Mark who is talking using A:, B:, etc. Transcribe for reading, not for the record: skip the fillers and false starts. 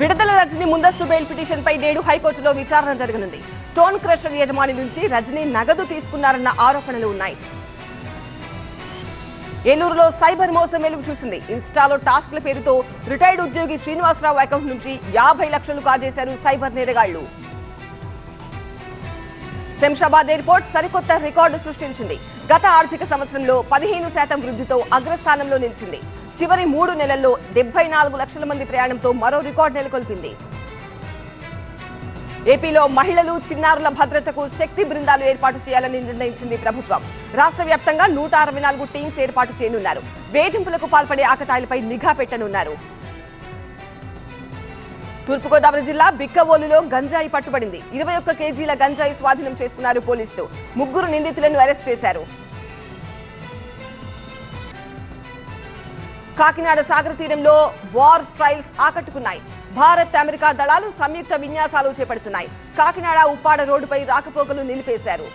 A: విడుదల రజనీ ముందస్తు బెయిల్ పిటిషన్పై నేడు హైకోర్టులో విచారణ జరగనుంది. స్టోన్ క్రషర్ యజమాని నుంచి రజనీ నగదు తీసుకున్నారన్న ఆరోపణలు ఉన్నాయి. ఏలూరులో సైబర్ మోసం వెలుగు చూసింది. ఇన్స్టాలో టాస్క్ల పేరుతో రిటైర్డ్ ఉద్యోగి శ్రీనివాసరావు అకౌంట్ నుంచి 50 లక్షలు కాజేశారు సైబర్ నేరగాళ్లు. శంషాబాద్ ఎయిర్పోర్ట్ సరికొత్త రికార్డు సృష్టించింది. గత ఆర్థిక సంవత్సరంలో 15% వృద్ధితో అగ్రస్థానంలో నిలిచింది. చివరి 3 నెలల్లో 74 లక్షల మంది ప్రయాణంతో మరో రికార్డు నెలకొల్పింది. ఏపీలో మహిళలు, చిన్నారుల భద్రతకు శక్తి బృందాలు ఏర్పాటు చేయాలని నిర్ణయించింది ప్రభుత్వం. రాష్ట్ర వ్యాప్తంగా 164 టీమ్స్ ఏర్పాటు చేయనున్నారు. వేధింపులకు పాల్పడే ఆకతాయిలపై నిఘా పెట్టనున్నారు. తూర్పుగోదావరి జిల్లా బిక్కవోలులో గంజాయి పట్టుబడింది. 21 కేజీల గంజాయి స్వాధీనం చేసుకున్నారు పోలీసులు. 3 నిందితులను అరెస్ట్ చేశారు. కాకినాడ సాగర తీరంలో వార్ ట్రయల్స్ ఆకట్టుకున్నాయి. భారత్, అమెరికా దళాలు సంయుక్త విన్యాసాలు చేపడుతున్నాయి. కాకినాడ ఉప్పాడ రోడ్డుపై రాకపోకలు నిలిపేశారు.